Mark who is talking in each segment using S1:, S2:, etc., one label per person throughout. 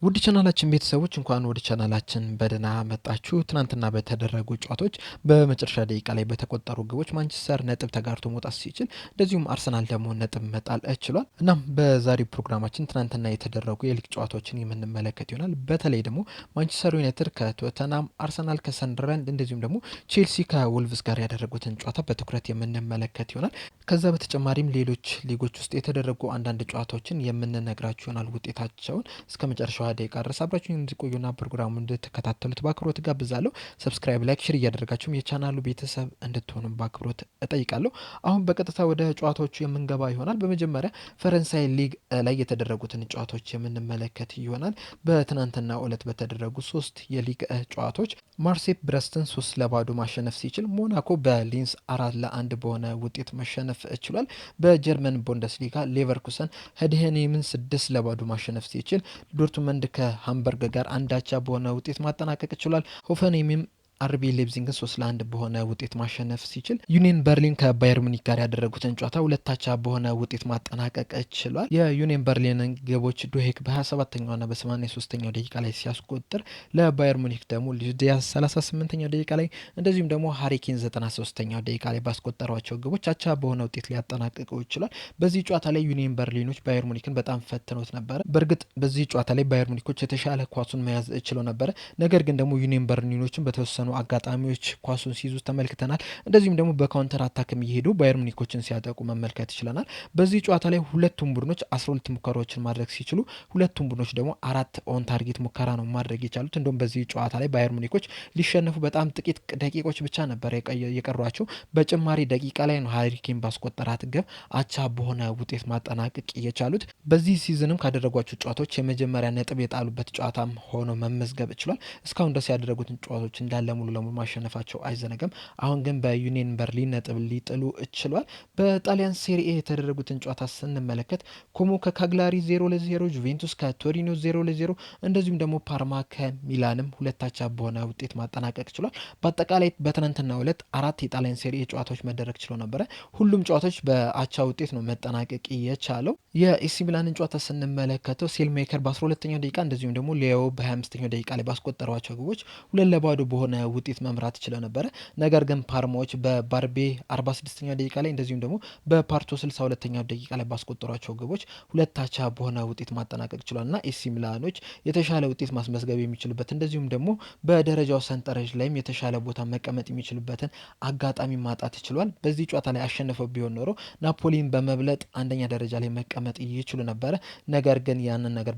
S1: ውድ ቻናላችን ቤተሰቦች እንኳን ወደ ቻናላችን በደህና መጣችሁ። ትናንትና በተደረጉ ጨዋታዎች በመጨረሻ ደቂቃ ላይ በተቆጠሩ ግቦች ማንቸስተር ነጥብ ተጋርቶ መውጣት ሲችል እንደዚሁም አርሰናል ደግሞ ነጥብ መጣል ችሏል። እናም በዛሬው ፕሮግራማችን ትናንትና የተደረጉ የሊግ ጨዋታዎችን የምንመለከት ይሆናል። በተለይ ደግሞ ማንቸስተር ዩናይትድ ከቶተናም፣ አርሰናል ከሰንደርላንድ እንደዚሁም ደግሞ ቼልሲ ከወልቭስ ጋር ያደረጉትን ጨዋታ በትኩረት የምንመለከት ይሆናል። ከዛ በተጨማሪም ሌሎች ሊጎች ውስጥ የተደረጉ አንዳንድ ጨዋታዎችን የምንነግራችሁ ይሆናል። ውጤታቸውን እስከ መጨረሻው ደቂቃ ድረስ አብራችሁን እንድትቆዩና ፕሮግራሙን እንድትከታተሉት በአክብሮት ጋብዛለሁ። ሰብስክራይብ፣ ላይክ፣ ሼር እያደረጋችሁም የቻናሉ ቤተሰብ እንድትሆኑም በአክብሮት እጠይቃለሁ። አሁን በቀጥታ ወደ ጨዋታዎቹ የምንገባ ይሆናል። በመጀመሪያ ፈረንሳይ ሊግ ላይ የተደረጉትን ጨዋታዎች የምንመለከት ይሆናል። በትናንትና ዕለት በተደረጉ ሶስት የሊግ ጨዋታዎች ማርሴይ ብረስትን 3-0 ማሸነፍ ሲችል ሞናኮ በሊንስ 4-1 በሆነ ውጤት መሸነፍ ችሏል። በጀርመን ቡንደስሊጋ ሌቨርኩሰን ሄድሄኒምን 6-0 ማሸነፍ ሲችል ዶርትመንድ ከሃምበርግ ጋር አንዳቻ በሆነ ውጤት ማጠናቀቅ ችሏል። ሆፈንሄይምም አርቢ ሌፕዚግን 3-1 በሆነ ውጤት ማሸነፍ ሲችል ዩኒየን በርሊን ከባየር ሙኒክ ጋር ያደረጉትን ጨዋታ 2-2 በሆነ ውጤት ማጠናቀቅ ችሏል። የዩኒየን በርሊንን ግቦች ዶሄክ በ27ኛውና በ83ኛው ደቂቃ ላይ ሲያስቆጥር ለባየር ሙኒክ ደግሞ ዲያዝ 38ኛው ደቂቃ ላይ እንደዚሁም ደግሞ ሃሪኬን 93ኛው ደቂቃ ላይ ባስቆጠሯቸው ግቦች አቻ በሆነ ውጤት ሊያጠናቅቁ ይችላል። በዚህ ጨዋታ ላይ ዩኒየን በርሊኖች ባየር ሙኒክን በጣም ፈትኖት ነበረ። በእርግጥ በዚህ ጨዋታ ላይ ባየር ሙኒኮች የተሻለ ኳሱን መያዝ ችለው ነበረ። ነገር ግን ደግሞ ዩኒየን በርሊኖችን በተወሰኑ አጋጣሚዎች ኳሱን ሲይዙ ተመልክተናል። እንደዚሁም ደግሞ በካውንተር አታክም እየሄዱ ባየር ሙኒኮችን ሲያጠቁ መመልከት ችለናል። በዚህ ጨዋታ ላይ ሁለቱም ቡድኖች 12 ሙከራዎችን ማድረግ ሲችሉ ሁለቱም ቡድኖች ደግሞ 4 ኦን ታርጌት ሙከራ ነው ማድረግ የቻሉት። እንደውም በዚህ ጨዋታ ላይ ባየር ሙኒኮች ሊሸነፉ በጣም ጥቂት ደቂቆች ብቻ ነበር የቀሯቸው። በጭማሪ ደቂቃ ላይ ነው ሃሪኬን ባስቆጠራት ግብ አቻ በሆነ ውጤት ማጠናቀቅ የቻሉት። በዚህ ሲዝንም ካደረጓቸው ጨዋታዎች የመጀመሪያ ነጥብ የጣሉበት ጨዋታም ሆኖ መመዝገብ ችሏል። እስካሁን ድረስ ያደረጉትን ጨዋታዎች እንዳለ ሙሉ ለሙሉ ማሸነፋቸው አይዘነጋም። አሁን ግን በዩኒየን በርሊን ነጥብ ሊጥሉ ችሏል። በጣሊያን ሴሪኤ የተደረጉትን ጨዋታ ስንመለከት ኮሞ ከካግላሪ 0-0፣ ጁቬንቱስ ከቶሪኖ 0-0 እንደዚሁም ደግሞ ፓርማ ከሚላንም 2-2 በሆነ ውጤት ማጠናቀቅ ችሏል። በአጠቃላይ በትናንትናው ዕለት 4 የጣሊያን ሴሪኤ ጨዋታዎች መደረግ ችሎ ነበረ። ሁሉም ጨዋታዎች በአቻ ውጤት ነው መጠናቀቅ የቻለው። የኤሲ ሚላንን ጨዋታ ስንመለከተው ሴልሜከር በ12ኛው ደቂቃ እንደዚሁም ደግሞ ሊዮ በ25ኛው ደቂቃ ላይ ባስቆጠሯቸው ግቦች 2-0 በሆነ ውጤት መምራት ችለው ነበረ። ነገር ግን ፓርማዎች በባርቤ 46ኛው ደቂቃ ላይ እንደዚሁም ደግሞ በፓርቶ 62ኛው ደቂቃ ላይ ባስቆጠሯቸው ግቦች 2-2 በሆነ ውጤት ማጠናቀቅ ችሏል እና ኤሲ ሚላኖች የተሻለ ውጤት ማስመዝገብ የሚችሉበት እንደዚሁም ደግሞ በደረጃው ሰንጠረዥ ላይም የተሻለ ቦታ መቀመጥ የሚችሉበትን አጋጣሚ ማጣት ችሏል። በዚህ ጨዋታ ላይ አሸንፈው ቢሆን ኖሮ ናፖሊን በመብለጥ አንደኛ ደረጃ ላይ መቀመጥ ይችሉ ነበረ። ነገር ግን ያንን ነገር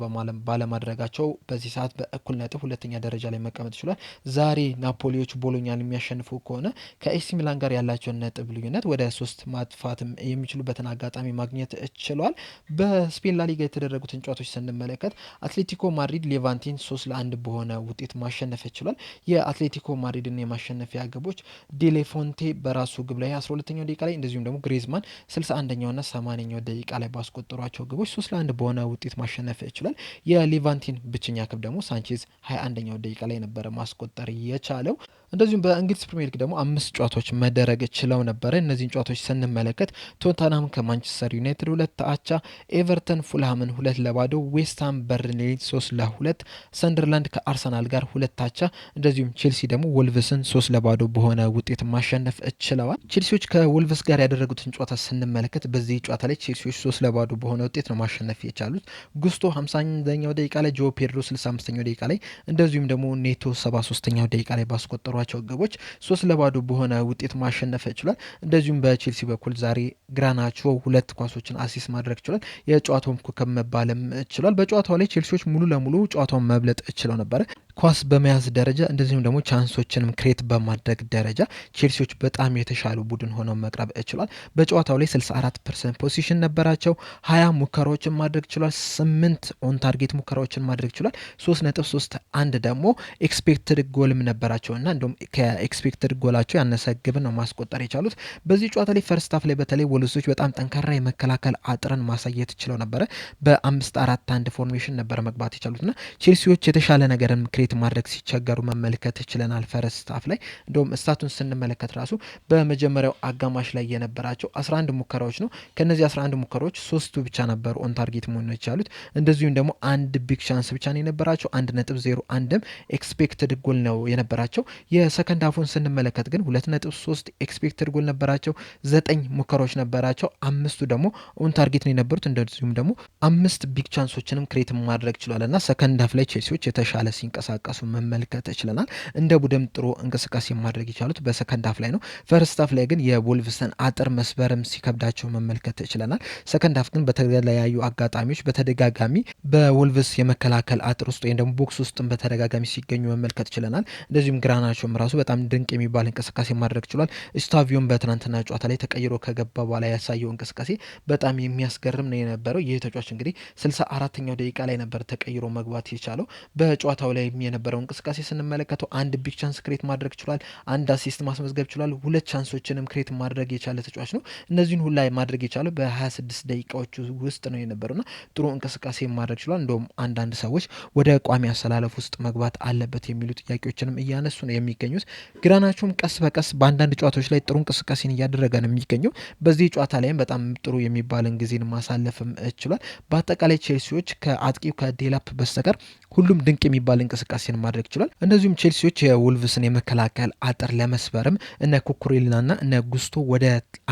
S1: ባለማድረጋቸው በዚህ ሰዓት በእኩል ነጥብ ሁለተኛ ደረጃ ላይ መቀመጥ ችሏል። ዛሬ ናፖሊዎች ቦሎኛን የሚያሸንፉ ከሆነ ከኤሲ ሚላን ጋር ያላቸውን ነጥብ ልዩነት ወደ 3 ማጥፋትም የሚችሉበትን አጋጣሚ ማግኘት ችሏል። በስፔን ላሊጋ የተደረጉትን ጨዋታዎች ስንመለከት አትሌቲኮ ማድሪድ ሌቫንቲን 3-1 በሆነ ውጤት ማሸነፍ ችሏል። የአትሌቲኮ ማድሪድን የማሸነፊያ ግቦች ዴሌፎንቴ በራሱ ግብ ላይ 12ኛው ደቂቃ ላይ እንደዚሁም ደግሞ ግሬዝማን 61ኛውና 80ኛው ደቂቃ ላይ ባስቆጠሯቸው ግቦች 3-1 በሆነ ውጤት ማሸነፍ ችሏል። የሌቫንቲን ብቸኛ ግብ ደግሞ ሳንቼዝ 21ኛው ደቂቃ ላይ ነበረ ማስቆጠር የቻለው። እንደዚሁም በእንግሊዝ ፕሪሚየር ሊግ ደግሞ 5 ጨዋታዎች መደረግ ችለው ነበረ። እነዚህን ጨዋታዎች ስንመለከት ቶተንሃም ከማንቸስተር ዩናይትድ 2-2፣ ኤቨርተን ፉልሃምን 2-0፣ ዌስትሃም በርንሌይን 3-2፣ ሰንደርላንድ ከአርሰናል ጋር 2-2፣ እንደዚሁም ቼልሲ ደግሞ ወልቭስን 3-0 በሆነ ውጤት ማሸነፍ ችለዋል። ቼልሲዎች ከወልቭስ ጋር ያደረጉትን ጨዋታ ስንመለከት በዚህ ጨዋታ ላይ ቼልሲዎች 3-0 በሆነ ውጤት ነው ማሸነፍ የቻሉት። ጉስቶ 50ኛው ደቂቃ ላይ፣ ጆ ፔድሮ 65ኛው ደቂቃ ላይ እንደዚሁም ደግሞ ኔቶ 73ኛው ደቂቃ ላይ ባስቆጠሯቸው ግቦች 3-0 በሆነ ውጤት ማሸነፍ ችሏል። እንደዚሁም በቼልሲ በኩል ዛሬ ግራናቾ 2 ኳሶችን አሲስት ማድረግ ችሏል። የጨዋታውም ኮከብ መባልም ችሏል። በጨዋታው ላይ ቼልሲዎች ሙሉ ለሙሉ ጨዋታውን መብለጥ ችለው ነበረ። ኳስ በመያዝ ደረጃ እንደዚሁም ደግሞ ቻንሶችንም ክሬት በማድረግ ደረጃ ቼልሲዎች በጣም የተሻሉ ቡድን ሆነው መቅረብ ችሏል። በጨዋታው ላይ 64% ፖዚሽን ነበራቸው። 20 ሙከራዎችን ማድረግ ችሏል። 8 ኦን ታርጌት ሙከራዎችን ማድረግ ችሏል። 3.31 ደግሞ ኤክስፔክትድ ጎልም ነበራቸው እና እንደውም ከኤክስፔክትድ ጎላቸው ያነሰ ግብ ነው ማስቆጠር የቻሉት። በዚህ ጨዋታ ላይ ፈርስት ሃፍ ላይ በተለይ ወልቭሶች በጣም ጠንካራ የመከላከል አጥረን ማሳየት ችለው ነበረ። በ5-4-1 ፎርሜሽን ነበረ መግባት የቻሉት እና ቼልሲዎች የተሻለ ነገርን ክሬት ክሬት ማድረግ ሲቸገሩ መመልከት ችለናል። ፈርስት ሃፍ ላይ እንደውም ስታቱን ስንመለከት ራሱ በመጀመሪያው አጋማሽ ላይ የነበራቸው 11 ሙከራዎች ነው። ከነዚህ 11 ሙከራዎች 3ቱ ብቻ ነበሩ ኦን ታርጌት መሆን የቻሉት። እንደዚሁም ደግሞ አንድ ቢግ ቻንስ ብቻ ነው የነበራቸው 1.01 ኤክስፔክትድ ጎል ነው የነበራቸው። የሰከንድ ሃፉን ስንመለከት ግን 2.3 ኤክስፔክትድ ጎል ነበራቸው። 9 ሙከራዎች ነበራቸው፣ 5ቱ ደግሞ ኦን ታርጌት ነው የነበሩት። እንደዚሁም ደግሞ 5 ቢግ ቻንሶችንም ክሬት ማድረግ ችሏል እና ሰከንድ ሃፍ ላይ ቼልሲዎች የተሻለ ሲንቀሳቀሱ መመልከት ችለናል። እንደ ቡድን ጥሩ እንቅስቃሴ ማድረግ የቻሉት በሰከንድ ሃፍ ላይ ነው። ፈርስት ሃፍ ላይ ግን የወልቭስን አጥር መስበርም ሲከብዳቸው መመልከት ችለናል። ሰከንድ ሃፍ ግን በተለያዩ አጋጣሚዎች በተደጋጋሚ በወልቭስ የመከላከል አጥር ውስጥ ወይም ደግሞ ቦክስ ውስጥም በተደጋጋሚ ሲገኙ መመልከት ችለናል። እንደዚሁም ግራናቸውም ራሱ በጣም ድንቅ የሚባል እንቅስቃሴ ማድረግ ችሏል። ስታቪዮም በትናንትና ጨዋታ ላይ ተቀይሮ ከገባ በኋላ ያሳየው እንቅስቃሴ በጣም የሚያስገርም ነው የነበረው። ይህ ተጫዋች እንግዲህ 64ኛው ደቂቃ ላይ ነበር ተቀይሮ መግባት የቻለው። በጨዋታው ላይ የነበረው እንቅስቃሴ ስንመለከተው አንድ ቢግ ቻንስ ክሬት ማድረግ ችሏል፣ አንድ አሲስት ማስመዝገብ ችሏል፣ 2 ቻንሶችንም ክሬት ማድረግ የቻለ ተጫዋች ነው። እነዚህን ሁላ ማድረግ የቻለው በ26 ደቂቃዎች ውስጥ ነው የነበረውና ጥሩ እንቅስቃሴ ማድረግ ችሏል። እንደውም አንዳንድ ሰዎች ወደ ቋሚ አሰላለፍ ውስጥ መግባት አለበት የሚሉ ጥያቄዎችንም እያነሱ ነው የሚገኙት። ግራናቸውም ቀስ በቀስ በአንዳንድ ጨዋታዎች ላይ ጥሩ እንቅስቃሴን እያደረገ ነው የሚገኘው። በዚህ ጨዋታ ላይም በጣም ጥሩ የሚባልን ጊዜን ማሳለፍም ችሏል። በአጠቃላይ ቼልሲዎች ከአጥቂው ከዴላፕ በስተቀር ሁሉም ድንቅ የሚባል እንቅስቃሴን ማድረግ ችሏል። እንደዚሁም ቼልሲዎች የውልቭስን የመከላከል አጥር ለመስበርም እነ ኩኩሬላና እነ ጉስቶ ወደ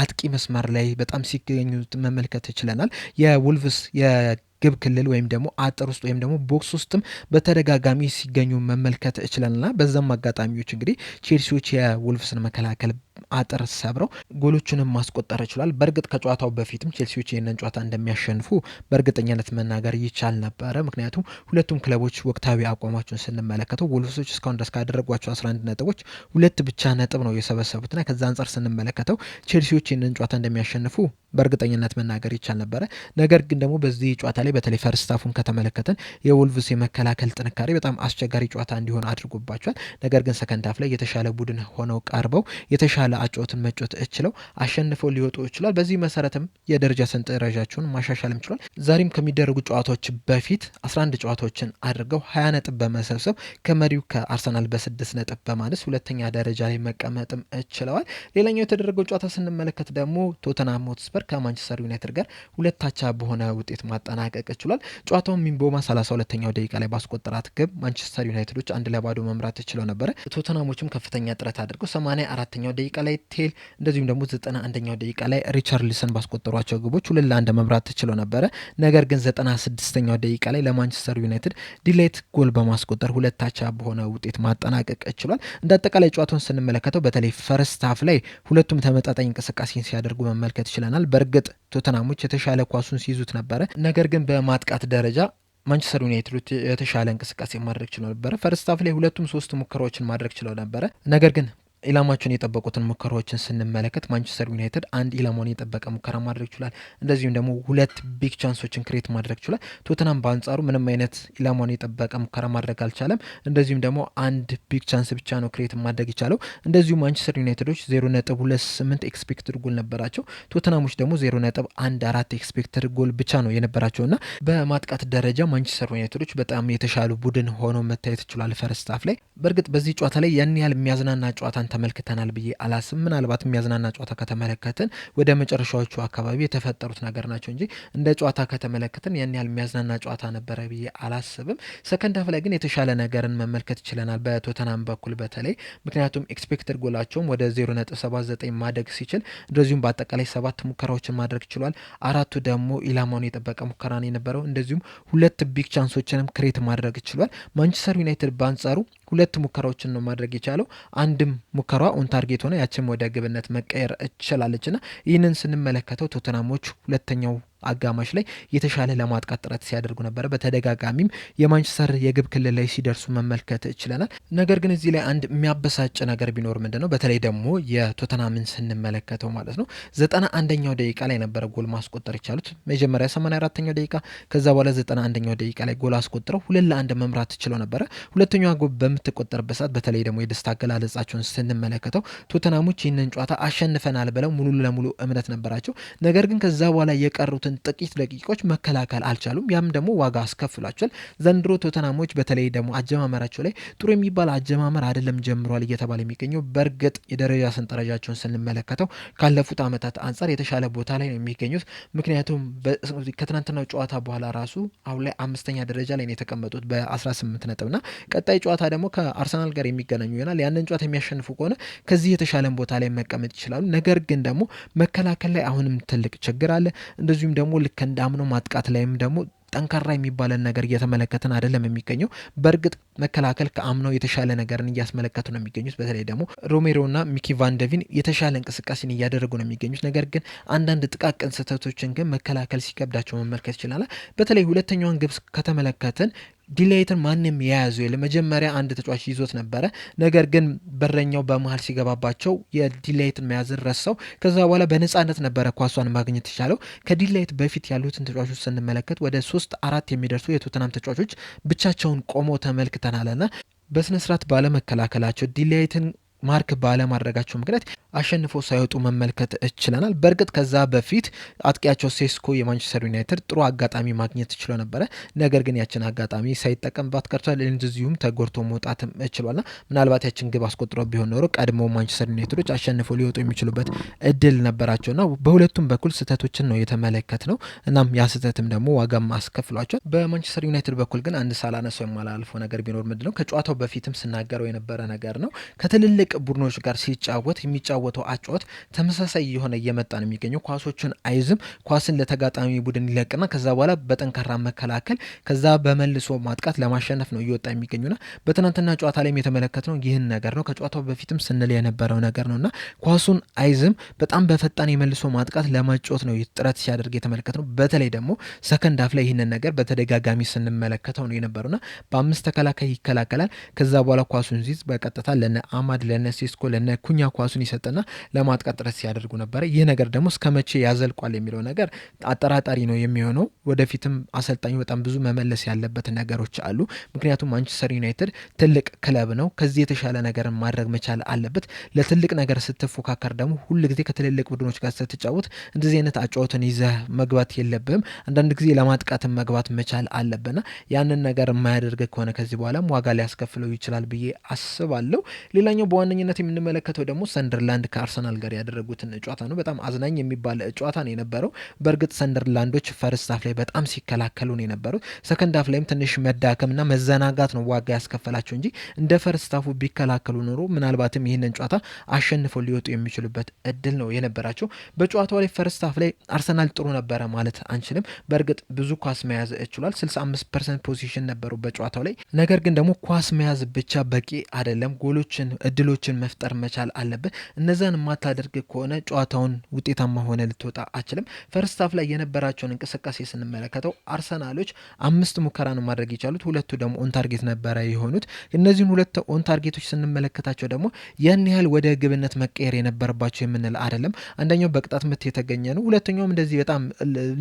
S1: አጥቂ መስመር ላይ በጣም ሲገኙ መመልከት ችለናል። የውልቭስ ግብ ክልል ወይም ደግሞ አጥር ውስጥ ወይም ደግሞ ቦክስ ውስጥም በተደጋጋሚ ሲገኙ መመልከት ችለናል። በዛም አጋጣሚዎች እንግዲህ ቼልሲዎች የውልቭስን መከላከል አጥር ሰብረው ጎሎቹንም ማስቆጠር ችሏል። በእርግጥ ከጨዋታው በፊትም ቼልሲዎች ይህንን ጨዋታ እንደሚያሸንፉ በእርግጠኛነት መናገር ይቻል ነበረ። ምክንያቱም ሁለቱም ክለቦች ወቅታዊ አቋማቸውን ስንመለከተው ውልቭሶች እስካሁን ድረስ ካደረጓቸው 11 ነጥቦች 2 ብቻ ነጥብ ነው የሰበሰቡትና ከዛ አንጻር ስንመለከተው ቼልሲዎች ይህንን ጨዋታ እንደሚያሸንፉ በእርግጠኝነት መናገር ይቻል ነበረ። ነገር ግን ደግሞ በዚህ ጨዋታ ላይ በተለይ ፈርስት ሃፉን ከተመለከተን የውልቭስ የመከላከል ጥንካሬ በጣም አስቸጋሪ ጨዋታ እንዲሆን አድርጎባቸዋል። ነገር ግን ሰከንድ ሃፍ ላይ የተሻለ ቡድን ሆነው ቀርበው የተሻለ አጨዋወትን መጫወት እችለው አሸንፈው ሊወጡ ይችላል። በዚህ መሰረትም የደረጃ ሰንጠረዣቸውን ማሻሻልም ችሏል። ዛሬም ከሚደረጉ ጨዋታዎች በፊት 11 ጨዋታዎችን አድርገው 20 ነጥብ በመሰብሰብ ከመሪው ከአርሰናል በ6 ነጥብ በማነስ ሁለተኛ ደረጃ ላይ መቀመጥም ችለዋል። ሌላኛው የተደረገው ጨዋታ ስንመለከት ደግሞ ቶተንሃም ሆትስፐር ከማንቸስተር ዩናይትድ ጋር 2-2 በሆነ ውጤት ማጠናቀቅ ችሏል። ጨዋታውን ሚንቦማ 32ኛው ደቂቃ ላይ ባስቆጠራት ግብ ማንቸስተር ዩናይትዶች 1-0 መምራት ችለው ነበረ። ቶተንሃሞችም ከፍተኛ ጥረት አድርገው 84ኛው ደቂቃ ላይ ቴል እንደዚሁም ደግሞ 91ኛው ደቂቃ ላይ ሪቻርሊሰን ባስቆጠሯቸው ግቦች 2-1 መምራት ችለው ነበረ። ነገር ግን 96ኛው ደቂቃ ላይ ለማንቸስተር ዩናይትድ ዲሌት ጎል በማስቆጠር 2-2 በሆነ ውጤት ማጠናቀቅ ችሏል። እንደ አጠቃላይ ጨዋታውን ስንመለከተው በተለይ ፈርስት ሃፍ ላይ ሁለቱም ተመጣጣኝ እንቅስቃሴን ሲያደርጉ መመልከት ችለናል። በእርግጥ ቶተንሃሞች የተሻለ ኳሱን ሲይዙት ነበረ። ነገር ግን በማጥቃት ደረጃ ማንቸስተር ዩናይትድ የተሻለ እንቅስቃሴ ማድረግ ችለው ነበረ። ፈርስት ሃፍ ላይ ሁለቱም 3 ሙከራዎችን ማድረግ ችለው ነበረ። ነገር ግን ኢላማቸውን የጠበቁትን ሙከራዎችን ስንመለከት ማንቸስተር ዩናይትድ አንድ ኢላማውን የጠበቀ ሙከራ ማድረግ ችሏል። እንደዚሁም ደግሞ 2 ቢግ ቻንሶችን ክሬት ማድረግ ችሏል። ቶተንሃም በአንጻሩ ምንም አይነት ኢላማውን የጠበቀ ሙከራ ማድረግ አልቻለም። እንደዚሁም ደግሞ አንድ ቢግ ቻንስ ብቻ ነው ክሬት ማድረግ የቻለው። እንደዚሁም ማንቸስተር ዩናይትዶች 0.28 ኤክስፔክትድ ጎል ነበራቸው። ቶተንሃሞች ደግሞ 0.14 ኤክስፔክትድ ጎል ብቻ ነው የነበራቸውና በማጥቃት ደረጃ ማንቸስተር ዩናይትዶች በጣም የተሻሉ ቡድን ሆኖ መታየት ችሏል ፈርስት ሃፍ ላይ። በእርግጥ በዚህ ጨዋታ ላይ ያን ያህል የሚያዝናና ጨዋታን ተመልክተናል ብዬ አላስብ። ምናልባት የሚያዝናና ጨዋታ ከተመለከትን ወደ መጨረሻዎቹ አካባቢ የተፈጠሩት ነገር ናቸው እንጂ እንደ ጨዋታ ከተመለከትን ያን ያህል የሚያዝናና ጨዋታ ነበረ ብዬ አላስብም። ሰከንድ ሃፍ ላይ ግን የተሻለ ነገርን መመልከት ችለናል በቶተንሃም በኩል በተለይ ምክንያቱም ኤክስፔክትድ ጎላቸውም ወደ 0.79 ማደግ ሲችል እንደዚሁም በአጠቃላይ 7 ሙከራዎችን ማድረግ ችሏል። 4ቱ ደግሞ ኢላማውን የጠበቀ ሙከራ ነው የነበረው። እንደዚሁም 2 ቢግ ቻንሶችንም ክሬት ማድረግ ችሏል። ማንቸስተር ዩናይትድ በአንጻሩ 2 ሙከራዎችን ነው ማድረግ የቻለው። አንድም ሙከራ ኦን ታርጌት ሆነ ያችም ወደ ግብነት መቀየር ችላለችና ይህንን ስንመለከተው ቶተንሃሞች ሁለተኛው አጋማሽ ላይ የተሻለ ለማጥቃት ጥረት ሲያደርጉ ነበረ። በተደጋጋሚም የማንቸስተር የግብ ክልል ላይ ሲደርሱ መመልከት ችለናል። ነገር ግን እዚህ ላይ አንድ የሚያበሳጭ ነገር ቢኖር ምንድነው በተለይ ደግሞ የቶተንሃምን ስንመለከተው ማለት ነው 91ኛው ደቂቃ ላይ ነበረ ጎል ማስቆጠር የቻሉት። መጀመሪያ 84ኛው ደቂቃ ከዛ በኋላ 91ኛው ደቂቃ ላይ ጎል አስቆጥረው 2-1 መምራት ችለው ነበረ። ሁለተኛዋ ጎል በምትቆጠርበት ሰዓት በተለይ ደግሞ የደስታ አገላለጻቸውን ስንመለከተው ቶተንሃሞች ይህንን ጨዋታ አሸንፈናል ብለው ሙሉ ለሙሉ እምነት ነበራቸው። ነገር ግን ከዛ በኋላ የቀሩት የተሰጡትን ጥቂት ደቂቃዎች መከላከል አልቻሉም። ያም ደግሞ ዋጋ አስከፍሏቸዋል። ዘንድሮ ቶተናሞች በተለይ ደግሞ አጀማመራቸው ላይ ጥሩ የሚባል አጀማመር አይደለም ጀምሯል እየተባለ የሚገኘው። በእርግጥ የደረጃ ሰንጠረዣቸውን ስንመለከተው ካለፉት ዓመታት አንጻር የተሻለ ቦታ ላይ ነው የሚገኙት። ምክንያቱም ከትናንትናው ጨዋታ በኋላ ራሱ አሁን ላይ 5ኛ ደረጃ ላይ ነው የተቀመጡት በ18 ነጥብና ቀጣይ ጨዋታ ደግሞ ከአርሰናል ጋር የሚገናኙ ይሆናል። ያንን ጨዋታ የሚያሸንፉ ከሆነ ከዚህ የተሻለን ቦታ ላይ መቀመጥ ይችላሉ። ነገር ግን ደግሞ መከላከል ላይ አሁንም ትልቅ ችግር አለ። እንደዚሁም ደግሞ ልክ እንዳምነው ማጥቃት ላይም ደግሞ ጠንካራ የሚባለን ነገር እየተመለከትን አይደለም የሚገኘው። በእርግጥ መከላከል ከአምናው የተሻለ ነገርን እያስመለከቱ ነው የሚገኙት። በተለይ ደግሞ ሮሜሮና ሚኪ ቫንደቪን የተሻለ እንቅስቃሴን እያደረጉ ነው የሚገኙት። ነገር ግን አንዳንድ ጥቃቅን ስህተቶችን ግን መከላከል ሲከብዳቸው መመልከት ይችላል። በተለይ ሁለተኛውን ግብ ከተመለከትን ዲላይትን ማንም የያዘው የለ። መጀመሪያ አንድ ተጫዋች ይዞት ነበረ። ነገር ግን በረኛው በመሀል ሲገባባቸው የዲላይትን መያዝን ረሳው። ከዛ በኋላ በነፃነት ነበረ ኳሷን ማግኘት የቻለው። ከዲላይት በፊት ያሉትን ተጫዋቾች ስንመለከት ወደ 3-4 የሚደርሱ የቶተናም ተጫዋቾች ብቻቸውን ቆመው ተመልክተናልና በስነስርዓት ባለመከላከላቸው ዲላይትን ማርክ ባለማድረጋቸው ምክንያት አሸንፎ ሳይወጡ መመልከት ችለናል። በእርግጥ ከዛ በፊት አጥቂያቸው ሴስኮ የማንቸስተር ዩናይትድ ጥሩ አጋጣሚ ማግኘት ችሎ ነበረ። ነገር ግን ያችን አጋጣሚ ሳይጠቀምባት ቀርቷል። እንደዚሁም ተጎድቶ መውጣትም ችሏልና ምናልባት ያችን ግብ አስቆጥሮ ቢሆን ኖሮ ቀድሞ ማንቸስተር ዩናይትዶች አሸንፎ ሊወጡ የሚችሉበት እድል ነበራቸውና በሁለቱም በኩል ስህተቶችን ነው የተመለከት ነው። እናም ያ ስህተትም ደግሞ ዋጋም አስከፍሏቸው። በማንቸስተር ዩናይትድ በኩል ግን አንድ ሳላነሳው የማላልፈው ነገር ቢኖር ምንድነው ከጨዋታው በፊትም ስናገረው የነበረ ነገር ነው። ከትልልቅ ቡድኖች ጋር ሲጫወት የሚጫወተው አጫወት ተመሳሳይ የሆነ እየመጣ ነው የሚገኘው። ኳሶችን አይዝም። ኳስን ለተጋጣሚ ቡድን ይለቅና ከዛ በኋላ በጠንካራ መከላከል ከዛ በመልሶ ማጥቃት ለማሸነፍ ነው እየወጣ የሚገኙና በትናንትና ጨዋታ ላይም የተመለከትነው ይህን ነገር ነው። ከጨዋታው በፊትም ስንል የነበረው ነገር ነውና ኳሱን አይዝም። በጣም በፈጣን የመልሶ ማጥቃት ለማጫወት ነው ጥረት ሲያደርግ የተመለከትነው። በተለይ ደግሞ ሰከንድ ሀፍ ላይ ይህንን ነገር በተደጋጋሚ ስንመለከተው ነው የነበረውና በ5 ተከላካይ ይከላከላል። ከዛ በኋላ ኳሱን ሲይዝ በቀጥታ ለነ አማድ ለነ ሴስኮ ለነ ኩኛ ኳሱን ይሰጥና ለማጥቃት ጥረት ሲያደርጉ ነበረ። ይህ ነገር ደግሞ እስከ መቼ ያዘልቋል የሚለው ነገር አጠራጣሪ ነው የሚሆነው። ወደፊትም አሰልጣኙ በጣም ብዙ መመለስ ያለበት ነገሮች አሉ። ምክንያቱም ማንቸስተር ዩናይትድ ትልቅ ክለብ ነው። ከዚህ የተሻለ ነገር ማድረግ መቻል አለበት። ለትልቅ ነገር ስትፎካከር ደግሞ ሁል ጊዜ ከትልልቅ ቡድኖች ጋር ስትጫወት እንደዚህ አይነት አጫወትን ይዘህ መግባት የለብህም። አንዳንድ ጊዜ ለማጥቃትን መግባት መቻል አለብና ያንን ነገር የማያደርግ ከሆነ ከዚህ በኋላም ዋጋ ሊያስከፍለው ይችላል ብዬ አስባለሁ። ሌላኛው በዋነኝነት የምንመለከተው ደግሞ ሰንደርላንድ ከአርሰናል ጋር ያደረጉትን ጨዋታ ነው። በጣም አዝናኝ የሚባል ጨዋታ ነው የነበረው። በእርግጥ ሰንደርላንዶች ፈርስት ሀፍ ላይ በጣም ሲከላከሉ ነው የነበሩት። ሰከንድ ሀፍ ላይም ትንሽ መዳከምና መዘናጋት ነው ዋጋ ያስከፈላቸው እንጂ እንደ ፈርስት ሀፉ ቢከላከሉ ኖሮ ምናልባትም ይህንን ጨዋታ አሸንፈው ሊወጡ የሚችሉበት እድል ነው የነበራቸው። በጨዋታው ላይ ፈርስት ሀፍ ላይ አርሰናል ጥሩ ነበረ ማለት አንችልም። በእርግጥ ብዙ ኳስ መያዝ ችሏል። 65% ፖዚሽን ነበሩ በጨዋታው ላይ። ነገር ግን ደግሞ ኳስ መያዝ ብቻ በቂ አይደለም። ጎሎችን እድሎችን መፍጠር መቻል አለብን። እነዛን የማታደርግ ከሆነ ጨዋታውን ውጤታማ ሆነ ልትወጣ አችልም። ፈርስት ሀፍ ላይ የነበራቸውን እንቅስቃሴ ስንመለከተው አርሰናሎች 5 ሙከራ ነው ማድረግ የቻሉት። 2ቱ ደግሞ ኦን ታርጌት ነበረ የሆኑት። እነዚህን 2 ኦን ታርጌቶች ስንመለከታቸው ደግሞ ያን ያህል ወደ ግብነት መቀየር የነበረባቸው የምንል አይደለም። አንደኛው በቅጣት ምት የተገኘ ነው። ሁለተኛውም እንደዚህ በጣም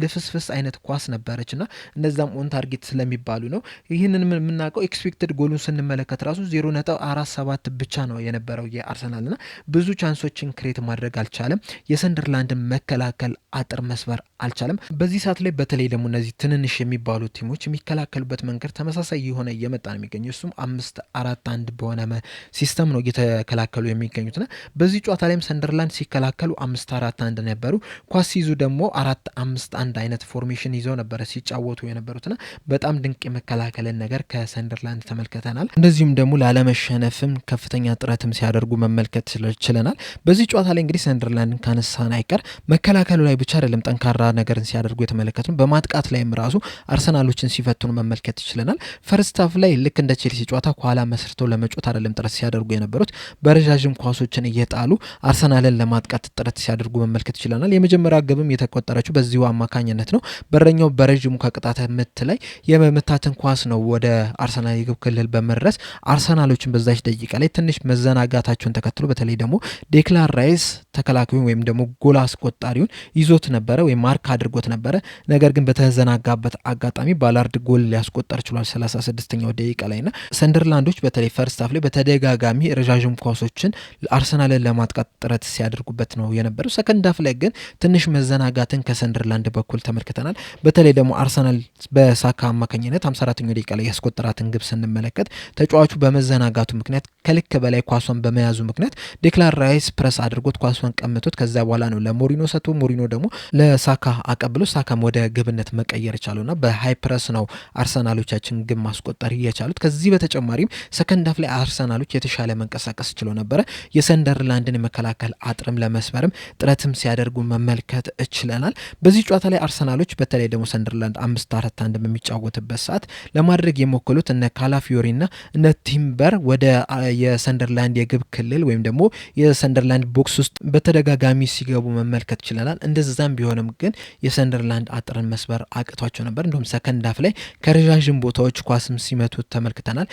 S1: ልፍስፍስ አይነት ኳስ ነበረችና እነዛም ኦን ታርጌት ስለሚባሉ ነው። ይህንን የምናውቀው ኤክስፔክትድ ጎሉን ስንመለከት ራሱ 0.47 ብቻ ነው የነበረው የአርሰናልና ብዙ ቻንሶችን ክሬት ማድረግ አልቻለም። የሰንደርላንድን መከላከል አጥር መስበር አልቻለም። በዚህ ሰዓት ላይ በተለይ ደግሞ እነዚህ ትንንሽ የሚባሉ ቲሞች የሚከላከሉበት መንገድ ተመሳሳይ የሆነ እየመጣ ነው የሚገኘው። እሱም 5-4-1 በሆነ ሲስተም ነው እየተከላከሉ የሚገኙትና በዚህ ጨዋታ ላይም ሰንደርላንድ ሲከላከሉ 5-4-1 ነበሩ። ኳስ ሲይዙ ደግሞ 4-5-1 አይነት ፎርሜሽን ይዘው ነበረ ሲጫወቱ የነበሩትና በጣም ድንቅ የመከላከልን ነገር ከሰንደርላንድ ተመልክተናል። እንደዚሁም ደግሞ ላለመሸነፍም ከፍተኛ ጥረትም ሲያደርጉ መመልከት ችለናል። በዚህ ጨዋታ ላይ እንግዲህ ሰንደርላንድን ካነሳን አይቀር መከላከሉ ላይ ብቻ አይደለም ጠንካራ ነገርን ሲያደርጉ የተመለከት ነው። በማጥቃት ላይም ራሱ አርሰናሎችን ሲፈትኑ መመልከት ይችለናል። ፈርስት ሀፍ ላይ ልክ እንደ ቼልሲ ጨዋታ ከኋላ መስርተው ለመጮት አይደለም ጥረት ሲያደርጉ የነበሩት፣ በረዣዥም ኳሶችን እየጣሉ አርሰናልን ለማጥቃት ጥረት ሲያደርጉ መመልከት ይችለናል። የመጀመሪያ ግብም የተቆጠረችው በዚሁ አማካኝነት ነው። በረኛው በረዥሙ ከቅጣት ምት ላይ የመታትን ኳስ ነው ወደ አርሰናል የግብ ክልል በመድረስ አርሰናሎችን በዛች ደቂቃ ላይ ትንሽ መዘናጋት መዘናጋታቸውን ተከትሎ በተለይ ደግሞ ዴክላን ራይስ ተከላካዩን ወይም ደግሞ ጎል አስቆጣሪውን ይዞት ነበረ ወይም ማርክ አድርጎት ነበረ። ነገር ግን በተዘናጋበት አጋጣሚ ባላርድ ጎል ሊያስቆጠር ችሏል 36ኛው ደቂቃ ላይ ና ሰንደርላንዶች በተለይ ፈርስት ሃፍ ላይ በተደጋጋሚ ረዣዥም ኳሶችን አርሰናልን ለማጥቃት ጥረት ሲያደርጉበት ነው የነበረው። ሰከንድ ሃፍ ላይ ግን ትንሽ መዘናጋትን ከሰንደርላንድ በኩል ተመልክተናል። በተለይ ደግሞ አርሰናል በሳካ አማካኝነት 54ኛው ደቂቃ ላይ ያስቆጠራትን ግብ ስንመለከት ተጫዋቹ በመዘናጋቱ ምክንያት ከልክ በላይ ኳሷን በመያዙ ምክንያት ዴክላን ራይስ ፕረስ አድርጎት ኳሷን ቀምቶት ከዛ በኋላ ነው ለሞሪኖ ሰጥቶ ሞሪኖ ደግሞ ለሳካ አቀብሎ ሳካም ወደ ግብነት መቀየር ቻሉና በሃይ ፕረስ ነው አርሰናሎቻችን ግብ ማስቆጠር የቻሉት። ከዚህ በተጨማሪም ሰከንድ ሃፍ ላይ አርሰናሎች የተሻለ መንቀሳቀስ ችሎ ነበረ። የሰንደርላንድን የመከላከል አጥርም ለመስበርም ጥረትም ሲያደርጉ መመልከት እችለናል። በዚህ ጨዋታ ላይ አርሰናሎች በተለይ ደግሞ ሰንደርላንድ 5-4-1 በሚጫወትበት ሰዓት ለማድረግ የሞከሉት እነ ካላፊዮሪና እነ ቲምበር ወደ የሰንደርላንድ የግብ ክልል ወይም ደግሞ የሰንደርላንድ ቦክስ ውስጥ በተደጋጋሚ ሲገቡ መመልከት ችለናል። እንደዛም ቢሆንም ግን የሰንደርላንድ አጥርን መስበር አቅቷቸው ነበር። እንዲሁም ሰከንድ ሃፍ ላይ ከረዣዥም ቦታዎች ኳስም ሲመቱት ተመልክተናል።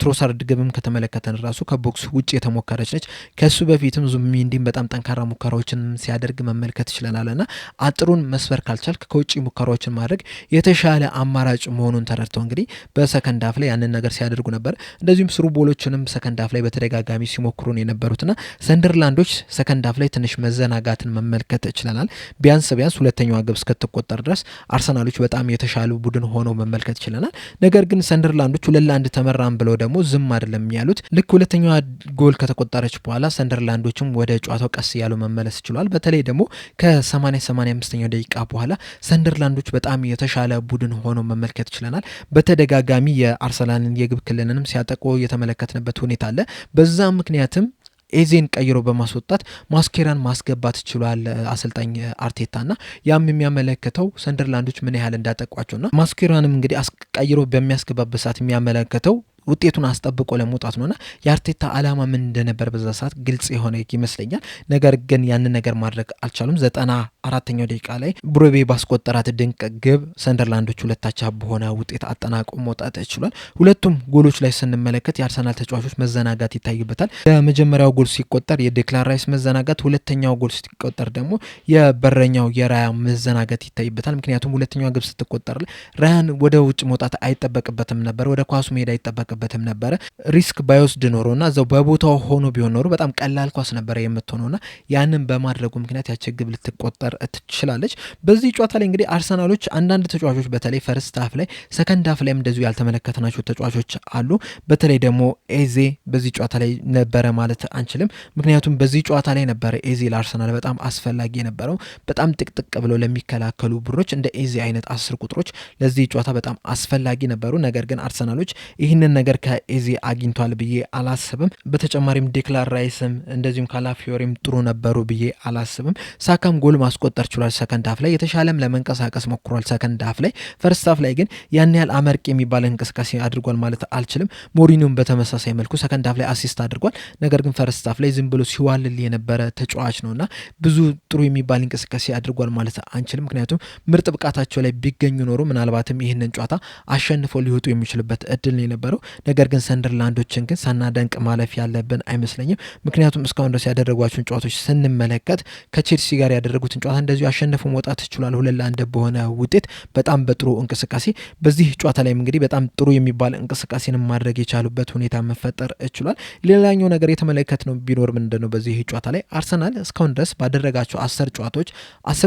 S1: ትሮሳርድ ግብም ከተመለከተን ራሱ ከቦክስ ውጭ የተሞከረች ነች። ከሱ በፊትም ዙቢሜንዲም በጣም ጠንካራ ሙከራዎችን ሲያደርግ መመልከት ይችላል ና አጥሩን መስበር ካልቻልክ ከውጭ ሙከራዎችን ማድረግ የተሻለ አማራጭ መሆኑን ተረድተው እንግዲህ በሰከንድ ሃፍ ላይ ያንን ነገር ሲያደርጉ ነበር። እንደዚሁም ስሩ ቦሎችንም ሰከንድ ሃፍ ላይ በተደጋጋሚ ሲሞክሩን የነበሩትና ሰንደርላንዶች ሰከንድ ሃፍ ላይ ትንሽ መዘናጋትን መመልከት ይችላል። ቢያንስ ሁለተኛዋ ግብ እስከተቆጠር ድረስ አርሰናሎች በጣም የተሻሉ ቡድን ሆነው መመልከት ይችላል። ነገር ግን ሰንደርላንዶች 2-1 ተመራን ብለው ደግሞ ዝም አይደለም ያሉት። ልክ ሁለተኛዋ ጎል ከተቆጠረች በኋላ ሰንደርላንዶችም ወደ ጨዋታው ቀስ ያሉ መመለስ ችሏል። በተለይ ደግሞ ከ85ኛው ደቂቃ በኋላ ሰንደርላንዶች በጣም የተሻለ ቡድን ሆኖ መመልከት ችለናል። በተደጋጋሚ የአርሰናልን የግብ ክልልንም ሲያጠቁ የተመለከትንበት ሁኔታ አለ። በዛ ምክንያትም ኤዜን ቀይሮ በማስወጣት ማስኬራን ማስገባት ችሏል አሰልጣኝ አርቴታና ያም የሚያመለክተው ሰንደርላንዶች ምን ያህል እንዳጠቋቸውና ማስኬራንም እንግዲህ ቀይሮ በሚያስገባበት ሰዓት የሚያመለክተው ውጤቱን አስጠብቆ ለመውጣት ነውና የአርቴታ አላማ ምን እንደነበር በዛ ሰዓት ግልጽ የሆነ ይመስለኛል። ነገር ግን ያንን ነገር ማድረግ አልቻሉም። 94ኛው ደቂቃ ላይ ብሩቤ ባስቆጠራት ድንቅ ግብ ሰንደርላንዶች 2-1 በሆነ ውጤት አጠናቆ መውጣት ችሏል። ሁለቱም ጎሎች ላይ ስንመለከት የአርሰናል ተጫዋቾች መዘናጋት ይታይበታል። የመጀመሪያው ጎል ሲቆጠር የዴክላን ራይስ መዘናጋት፣ ሁለተኛው ጎል ሲቆጠር ደግሞ የበረኛው የራያ መዘናጋት ይታይበታል። ምክንያቱም ሁለተኛው ግብ ስትቆጠር ራያን ወደ ውጭ መውጣት አይጠበቅበትም ነበር፣ ወደ ኳሱ መሄድ አይጠበቅበትም ነበረ። ሪስክ ባይወስድ ኖሮና እዛው በቦታው ሆኖ ቢሆን ኖሮ በጣም ቀላል ኳስ ነበረ የምትሆነውና ያንን በማድረጉ ምክንያት ያቺ ግብ ልትቆጠር ትችላለች። በዚህ ጨዋታ ላይ እንግዲህ አርሰናሎች አንዳንድ ተጫዋቾች በተለይ ፈርስት ሃፍ ላይ ሰከንድ ሃፍ ላይም እንደዚሁ ያልተመለከትናቸው ተጫዋቾች አሉ። በተለይ ደግሞ ኤዜ በዚህ ጨዋታ ላይ ነበረ ማለት አንችልም። ምክንያቱም በዚህ ጨዋታ ላይ ነበረ ኤዜ ለአርሰናል በጣም አስፈላጊ የነበረው። በጣም ጥቅጥቅ ብለው ለሚከላከሉ ቡድኖች እንደ ኤዜ አይነት 10 ቁጥሮች ለዚህ ጨዋታ በጣም አስፈላጊ ነበሩ። ነገር ግን አርሰናሎች ይህንን ነገር ከኤዜ አግኝቷል ብዬ አላስብም። በተጨማሪም ዴክላን ራይስም እንደዚሁም ካላፊዮሪም ጥሩ ነበሩ ብዬ አላስብም። ሳካም ጎል ማስቆጠር ችሏል። ሰከንድ ሃፍ ላይ የተሻለም ለመንቀሳቀስ ሞክሯል። ሰከንድ ሃፍ ላይ ፈርስት ሃፍ ላይ ግን ያን ያህል አመርቂ የሚባል እንቅስቃሴ አድርጓል ማለት አልችልም። ሞሪኒዮም በተመሳሳይ መልኩ ሰከንድ ሃፍ ላይ አሲስት አድርጓል። ነገር ግን ፈርስት ሃፍ ላይ ዝም ብሎ ሲዋልል የነበረ ተጫዋች ነውና ብዙ ጥሩ የሚባል እንቅስቃሴ አድርጓል ማለት አንችልም። ምክንያቱም ምርጥ ብቃታቸው ላይ ቢገኙ ኖሮ ምናልባትም ይህንን ጨዋታ አሸንፈው ሊወጡ የሚችልበት እድል ነው የነበረው። ነገር ግን ሰንደርላንዶችን ግን ሳናደንቅ ማለፍ ያለብን አይመስለኝም። ምክንያቱም እስካሁን ድረስ ያደረጓቸውን ጨዋታዎች ስንመለከት ከቼልሲ ጋር ያደረጉትን ጨዋታ እንደዚሁ አሸንፈው መውጣት ችሏል 2-1 በሆነ ውጤት በጣም በጥሩ እንቅስቃሴ። በዚህ ጨዋታ ላይም እንግዲህ በጣም ጥሩ የሚባል እንቅስቃሴን ማድረግ የቻሉበት ሁኔታ መፈጠር ችሏል። ሌላኛው ነገር የተመለከትነው ቢኖር ምንድነው በዚህ ጨዋታ ላይ አርሰናል እስካሁን ድረስ ባደረጋቸው 10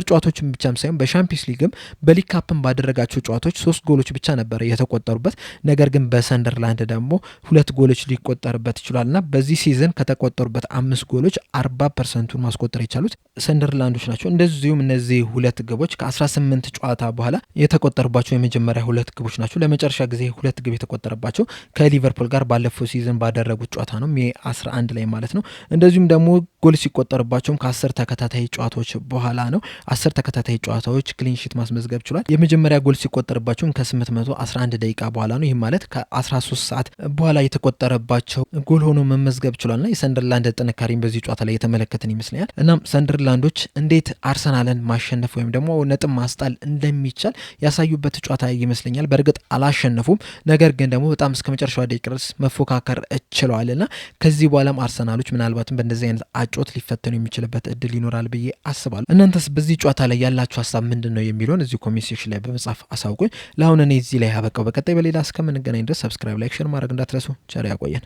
S1: ጨዋታዎችን ብቻም ሳይሆን በሻምፒየንስ ሊግም በሊግ ካፕም ባደረጋቸው ጨዋታዎች 3 ጎሎች ብቻ ነበር የተቆጠሩበት። ነገር ግን በሰንደርላንድ ደግሞ 2 ጎሎች ሊቆጠርበት ይችላልና በዚህ ሲዝን ከተቆጠሩበት 5 ጎሎች 40%ቱን ማስቆጠር የቻሉት ሰንደርላንዶች ናቸው። እንደዚሁም እነዚህ 2 ግቦች ከ18 ጨዋታ በኋላ የተቆጠሩባቸው የመጀመሪያ 2 ግቦች ናቸው። ለመጨረሻ ጊዜ 2 ግብ የተቆጠረባቸው ከሊቨርፑል ጋር ባለፈው ሲዝን ባደረጉት ጨዋታ ነው፣ ሜይ 11 ላይ ማለት ነው። እንደዚሁም ደግሞ ጎል ሲቆጠርባቸውም ከ10 ተከታታይ ጨዋታዎች በኋላ ነው። 10 ተከታታይ ጨዋታዎች ክሊንሺት ማስመዝገብ ችሏል። የመጀመሪያ ጎል ሲቆጠርባቸውም ከ811 ደቂቃ በኋላ ነው። ይህም ማለት ከ13 ሰዓት በኋላ የተቆጠረባቸው ጎል ሆኖ መመዝገብ ችሏልና የሰንደርላንድ ጥንካሬን በዚህ ጨዋታ ላይ የተመለከትን ይመስለኛል። እናም ሰንደርላንዶች እንዴት አርሰናልን ማሸነፍ ወይም ደግሞ ነጥብ ማስጣል እንደሚቻል ያሳዩበት ጨዋታ ይመስለኛል። በእርግጥ አላሸነፉም፣ ነገር ግን ደግሞ በጣም እስከ መጨረሻው ደቂቃ ድረስ መፎካከር ችለዋልና ከዚህ በኋላም አርሰናሎች ምናልባትም በእንደዚህ አይነት አጮት ሊፈተኑ የሚችልበት እድል ይኖራል ብዬ አስባለሁ። እናንተስ በዚህ ጨዋታ ላይ ያላችሁ ሀሳብ ምንድን ነው የሚለውን እዚህ ኮሜንት ሴክሽን ላይ በመጻፍ አሳውቁኝ። ለአሁን እኔ እዚህ ላይ ያበቃው። በቀጣይ በሌላ እስከምንገናኝ ድረስ ሰብስክራይብ፣ ላይክ፣ ሼር ማድረግ እንዳትረሱ። ቸር ያቆየን።